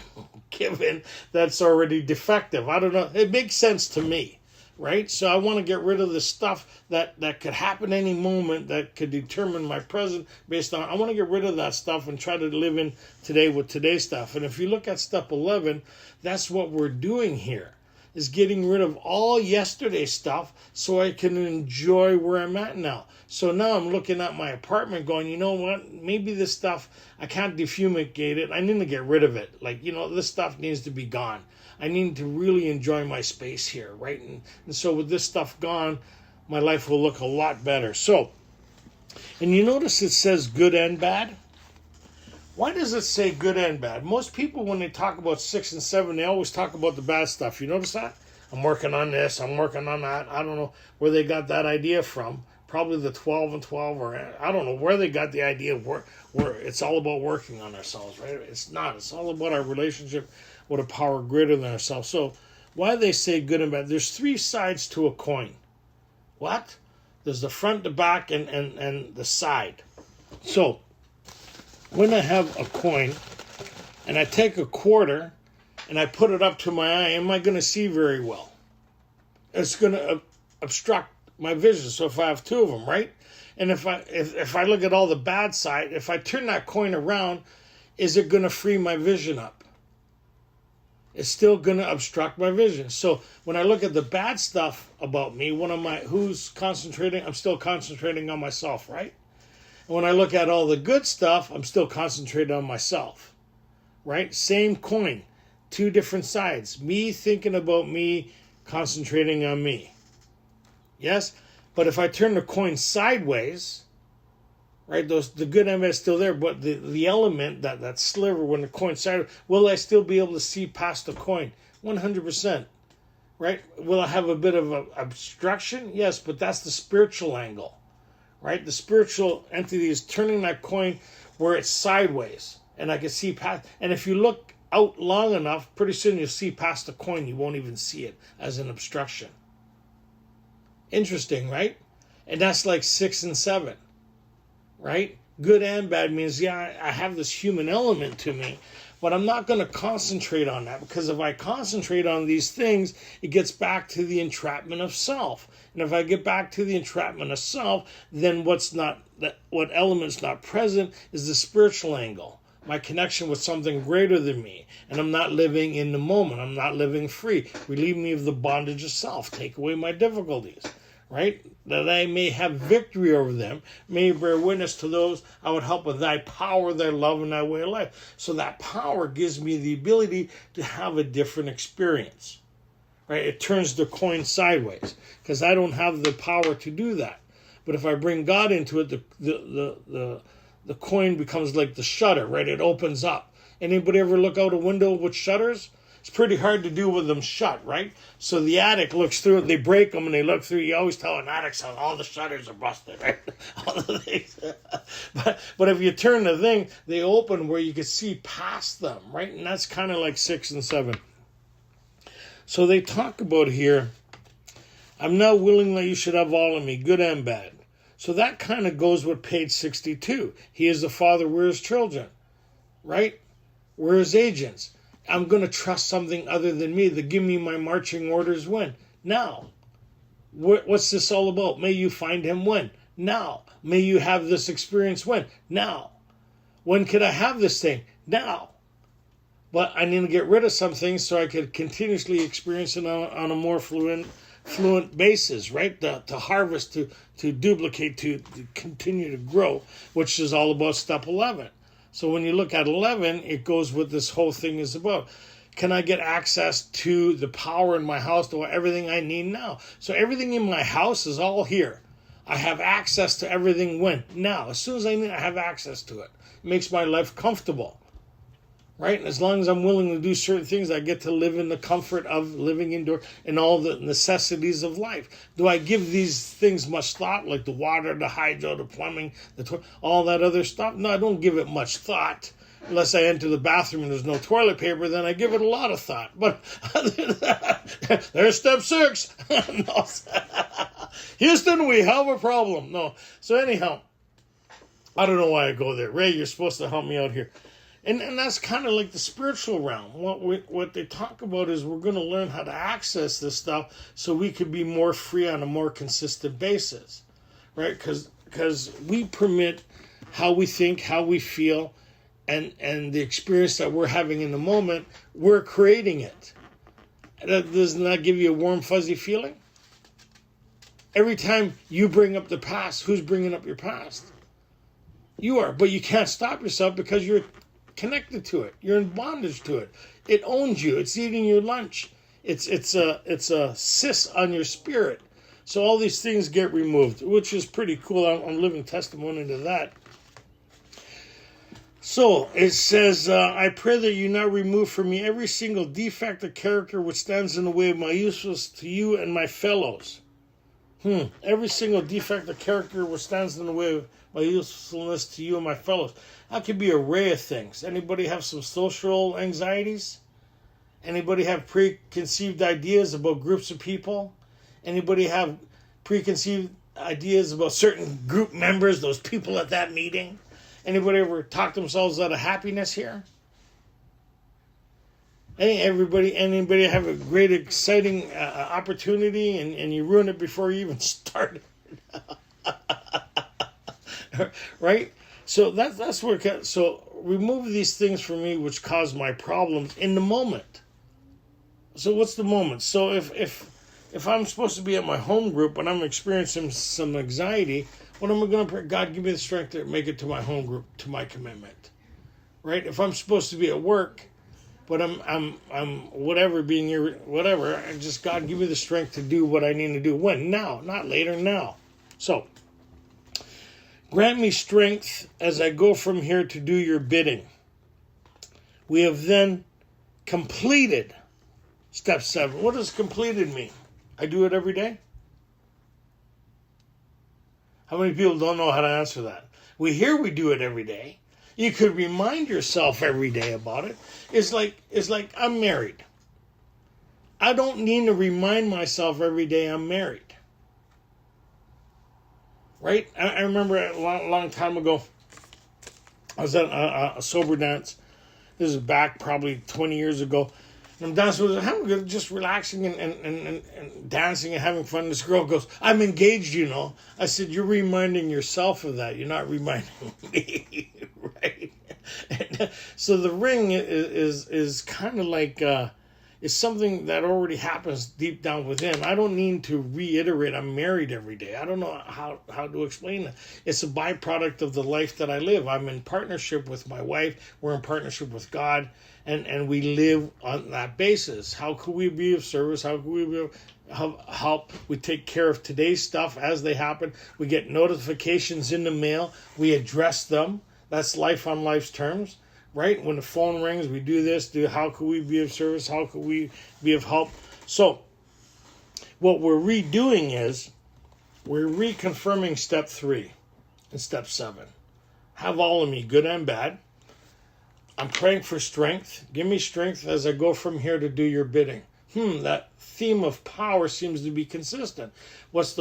Speaker 1: given that's already defective. I don't know. It makes sense to me. Right? So I want to get rid of the stuff that could happen any moment that could determine my present based on, I want to get rid of that stuff and try to live in today with today's stuff. And if you look at step 11, that's what we're doing here, is getting rid of all yesterday's stuff so I can enjoy where I'm at now. So now I'm looking at my apartment going, you know what, maybe this stuff, I can't defumigate it. I need to get rid of it. Like, you know, this stuff needs to be gone. I need to really enjoy my space here, right? And so with this stuff gone, my life will look a lot better. So, and you notice it says good and bad? Why does it say good and bad? Most people, when they talk about 6 and 7, they always talk about the bad stuff. You notice that? I'm working on this, I'm working on that. I don't know where they got that idea from. Probably the 12 and 12, or I don't know where they got the idea of where it's all about working on ourselves, right? It's not. It's all about our relationship with a power greater than ourselves. So why they say good and bad? There's 3 sides to a coin. What? There's the front, the back, and the side. So when I have a coin and I take a quarter and I put it up to my eye, am I going to see very well? It's going to obstruct my vision. So if I have 2 of them, right? And if I look at all the bad side, if I turn that coin around, is it going to free my vision up? It's still going to obstruct my vision. So when I look at the bad stuff about me, who's concentrating? I'm still concentrating on myself, right? And when I look at all the good stuff, I'm still concentrating on myself, right? Same coin, 2 different sides. Me thinking about me, concentrating on me. Yes? But if I turn the coin sideways, right, the good element is still there, but the element, that sliver when the coin's sideways, will I still be able to see past the coin? 100%. Right? Will I have a bit of a obstruction? Yes, but that's the spiritual angle. Right? The spiritual entity is turning that coin where it's sideways, and I can see past. And if you look out long enough, pretty soon you'll see past the coin. You won't even see it as an obstruction. Interesting, right? And that's like 6 and 7, right? Good and bad means, yeah, I have this human element to me, but I'm not going to concentrate on that, because if I concentrate on these things, it gets back to the entrapment of self. And if I get back to the entrapment of self, then what element's not present is the spiritual angle, my connection with something greater than me. And I'm not living in the moment. I'm not living free. Relieve me of the bondage of self. Take away my difficulties. Right? That I may have victory over them, may bear witness to those I would help with thy power, thy love, and thy way of life. So that power gives me the ability to have a different experience. Right? It turns the coin sideways, because I don't have the power to do that. But if I bring God into it, the coin becomes like the shutter, right? It opens up. Anybody ever look out a window with shutters? It's pretty hard to do with them shut, right? So the addict looks through it, they break them, and they look through. You always tell an addict how all the shutters are busted, right? All the things. But if you turn the thing, they open where you can see past them, right? And that's kind of like 6 and 7. So they talk about here, I'm now willing that you should have all of me, good and bad. So that kind of goes with page 62. He is the Father, we're his children, right? We're his agents. I'm going to trust something other than me to give me my marching orders when? Now. What's this all about? May you find him when? Now. May you have this experience when? Now. When could I have this thing? Now. But I need to get rid of some things so I could continuously experience it on a more fluent basis, right? To harvest, to duplicate, to continue to grow, which is all about step 11. So when you look at 11, it goes with this whole thing is about. Can I get access to the power in my house, to everything I need now? So everything in my house is all here. I have access to everything when? Now. As soon as I need, I have access to it. It makes my life comfortable. right? And as long as I'm willing to do certain things, I get to live in the comfort of living indoors and all the necessities of life. Do I give these things much thought, like the water, the hydro, the plumbing, all that other stuff? No, I don't give it much thought. Unless I enter the bathroom and there's no toilet paper, then I give it a lot of thought. But other than that, there's step 6. No. Houston, we have a problem. No. So anyhow, I don't know why I go there. Ray, you're supposed to help me out here. And that's kind of like the spiritual realm. What they talk about is we're going to learn how to access this stuff so we could be more free on a more consistent basis, right? Because we permit how we think, how we feel, and the experience that we're having in the moment, we're creating it. Doesn't that give you a warm, fuzzy feeling? Every time you bring up the past, who's bringing up your past? You are, but you can't stop yourself because you're connected to it. You're in bondage to it. It owns you. It's eating your lunch. It's a cyst on your spirit. So all these things get removed, which is pretty cool. I'm living testimony to that. So it says, I pray that you now remove from me every single defect of character which stands in the way of my usefulness to you and my fellows. Every single defect of character which stands in the way of my usefulness to you and my fellows. That could be an array of things. Anybody have some social anxieties? Anybody have preconceived ideas about groups of people? Anybody have preconceived ideas about certain group members, those people at that meeting? Anybody ever talk themselves out of happiness here? Anybody have a great, exciting opportunity and you ruin it before you even started? Right? So that's where. So remove these things from me which cause my problems in the moment. So what's the moment? So if I'm supposed to be at my home group and I'm experiencing some anxiety, what am I going to pray? God, give me the strength to make it to my home group, to my commitment. Right? If I'm supposed to be at work, but I'm whatever, being here, whatever, just God, give me the strength to do what I need to do. When? Now, not later, now. So, grant me strength as I go from here to do your bidding. We have then completed step 7. What does completed mean? I do it every day? How many people don't know how to answer that? We hear we do it every day. You could remind yourself every day about it. It's like I'm married. I don't need to remind myself every day I'm married. Right? I remember a long time ago, I was at a sober dance. This is back probably 20 years ago. And I'm dancing with her, just relaxing and dancing and having fun. This girl goes, I'm engaged, you know. I said, you're reminding yourself of that. You're not reminding me, right? And so the ring is kind of like, is something that already happens deep down within. I don't need to reiterate I'm married every day. I don't know how to explain that. It's a byproduct of the life that I live. I'm in partnership with my wife. We're in partnership with God. And we live on that basis. How could we be of service? How could we help? We take care of today's stuff as they happen. We get notifications in the mail. We address them. That's life on life's terms, right? When the phone rings, we do this. How could we be of service? How could we be of help? So what we're redoing is we're reconfirming step 3 and step 7. Have all of me, good and bad. I'm praying for strength. Give me strength as I go from here to do your bidding. That theme of power seems to be consistent. What's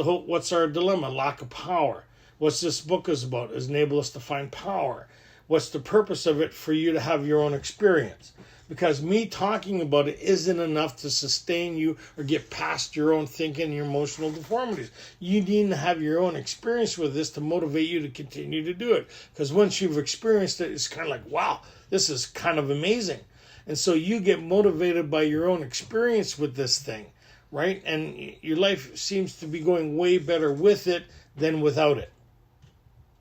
Speaker 1: our dilemma? Lack of power. What's this book is about? Is enable us to find power. What's the purpose of it? For you to have your own experience. Because me talking about it isn't enough to sustain you or get past your own thinking and your emotional deformities. You need to have your own experience with this to motivate you to continue to do it. Because once you've experienced it, it's kind of like, wow, this is kind of amazing. And so you get motivated by your own experience with this thing, right? And your life seems to be going way better with it than without it,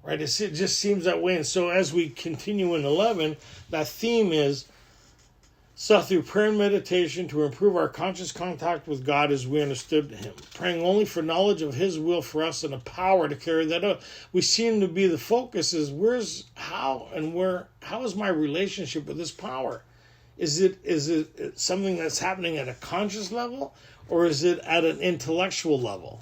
Speaker 1: right? It just seems that way. And so as we continue in 11, that theme is sought through prayer and meditation to improve our conscious contact with God as we understood Him, praying only for knowledge of His will for us and the power to carry that out. We seem to be the focus is how is my relationship with this power? Is it something that's happening at a conscious level, or is it at an intellectual level?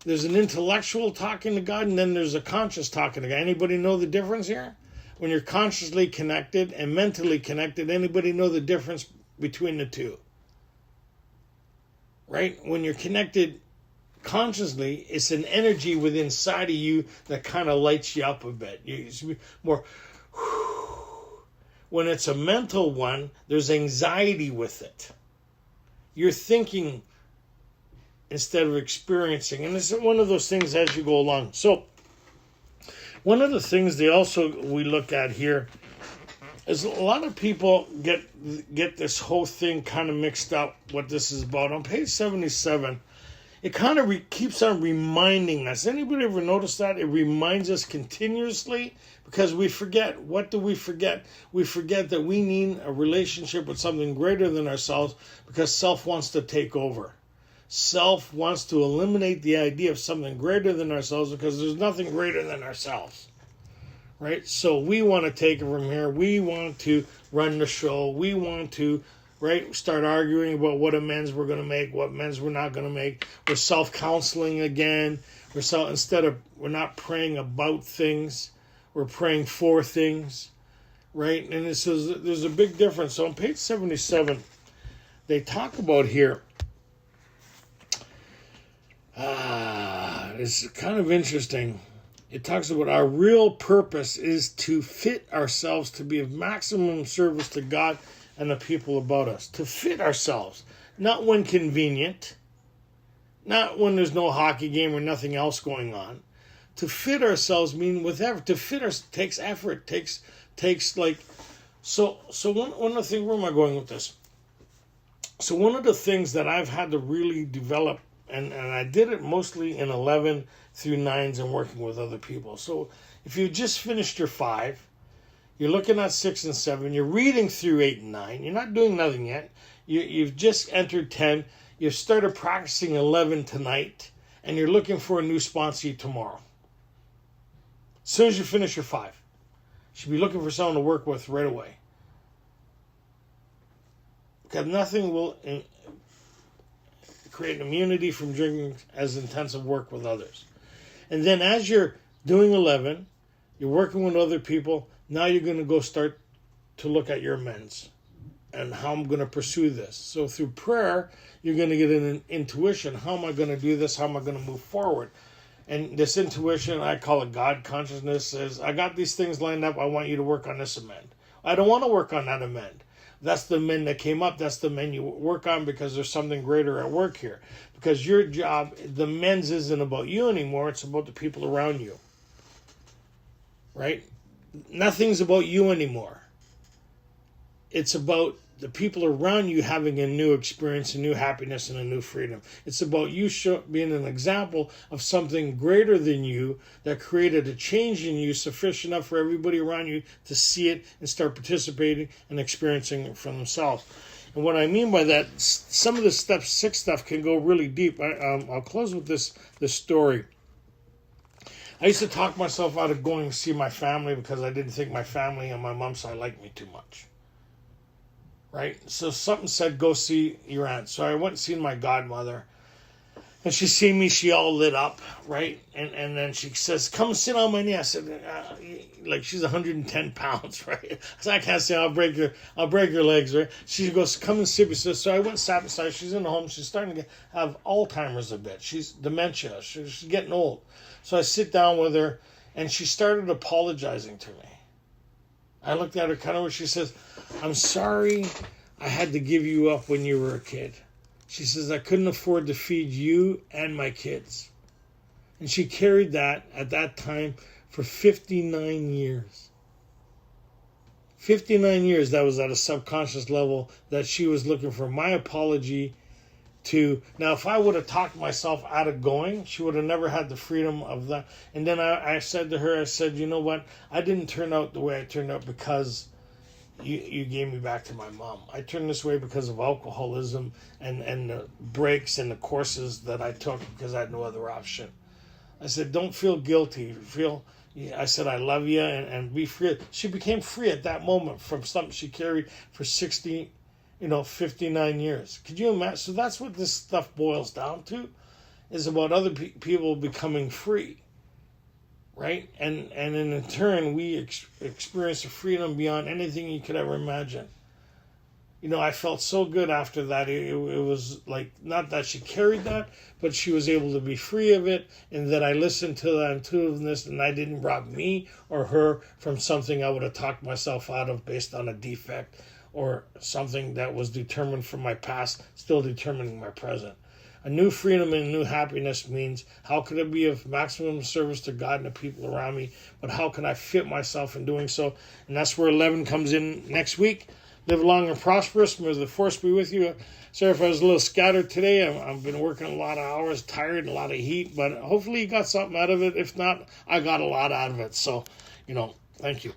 Speaker 1: There's an intellectual talking to God, and then there's a conscious talking to God. Anybody know the difference here? When you're consciously connected and mentally connected, anybody know the difference between the two? Right? When you're connected consciously, it's an energy within inside of you that kind of lights you up a bit. It's more. When it's a mental one, there's anxiety with it. You're thinking instead of experiencing. And this is one of those things as you go along. So, one of the things we look at here is a lot of people get this whole thing kind of mixed up, what this is about. On page 77, it kind of keeps on reminding us. Anybody ever notice that? It reminds us continuously because we forget. What do we forget? We forget that we need a relationship with something greater than ourselves because self wants to take over. Self wants to eliminate the idea of something greater than ourselves because there's nothing greater than ourselves. Right? So we want to take it from here. We want to run the show. We want to start arguing about what amends we're going to make, what amends we're not going to make. We're self-counseling again. We're not praying about things, we're praying for things, right? And it says there's a big difference. So on page 77, they talk about here. It's kind of interesting. It talks about our real purpose is to fit ourselves to be of maximum service to God and the people about us. To fit ourselves. Not when convenient. Not when there's no hockey game or nothing else going on. To fit ourselves means with effort. To fit us takes effort. Takes like... So one of the things... Where am I going with this? So one of the things that I've had to really develop, and I did it mostly in 11 through 9s and working with other people. So if you just finished your 5... You're looking at 6 and 7. You're reading through 8 and 9. You're not doing nothing yet. You've just entered 10. You've started practicing 11 tonight. And you're looking for a new sponsee tomorrow. As soon as you finish your 5. You should be looking for someone to work with right away. Because nothing will create immunity from doing as intensive work with others. And then as you're doing 11, you're working with other people. Now you're going to go start to look at your amends and how I'm going to pursue this. So through prayer, you're going to get an intuition. How am I going to do this? How am I going to move forward? And this intuition, I call it God consciousness, says, I got these things lined up. I want you to work on this amend. I don't want to work on that amend. That's the amend that came up. That's the amend you work on because there's something greater at work here. Because your job, the amends isn't about you anymore. It's about the people around you. Right? Nothing's about you anymore. It's about the people around you having a new experience, a new happiness, and a new freedom. It's about you being an example of something greater than you that created a change in you sufficient enough for everybody around you to see it and start participating and experiencing it for themselves. And what I mean by that, some of the step 6 stuff can go really deep. I'll close with this story. I used to talk myself out of going to see my family because I didn't think my family on my mom's side liked me too much. Right? So something said, go see your aunt. So I went and seen my godmother. And she seen me, she all lit up, right? And then she says, come sit on my knee. I said, like she's 110 pounds, right? I said, I can't sit, I'll break your legs, right? She goes, come and sit beside. So I went and sat beside her. She's in the home. She's starting to have Alzheimer's a bit. She's dementia. She's getting old. So I sit down with her, and she started apologizing to me. I looked at her kind of, she says, I'm sorry I had to give you up when you were a kid. She says, I couldn't afford to feed you and my kids. And she carried that at that time for 59 years. 59 years, that was at a subconscious level that she was looking for my apology to. Now, if I would have talked myself out of going, she would have never had the freedom of that. And then I said to her, I said, you know what? I didn't turn out the way I turned out because you gave me back to my mom. I turned this way because of alcoholism and the breaks and the courses that I took because I had no other option. I said, don't feel guilty. I said, I love you, and be free. She became free at that moment from something she carried for 59 years. Could you imagine? So that's what this stuff boils down to, is about other people becoming free, right? And in turn, we experience a freedom beyond anything you could ever imagine. I felt so good after that. It was like, not that she carried that, but she was able to be free of it, and that I listened to that intuitiveness, and I didn't rob me or her from something I would have talked myself out of based on a defect or something that was determined from my past, still determining my present. A new freedom and a new happiness means, how can I be of maximum service to God and the people around me, but how can I fit myself in doing so? And that's where 11 comes in next week. Live long and prosperous. May the force be with you. Sorry if I was a little scattered today. I've been working a lot of hours, tired, a lot of heat, but hopefully you got something out of it. If not, I got a lot out of it. So, thank you.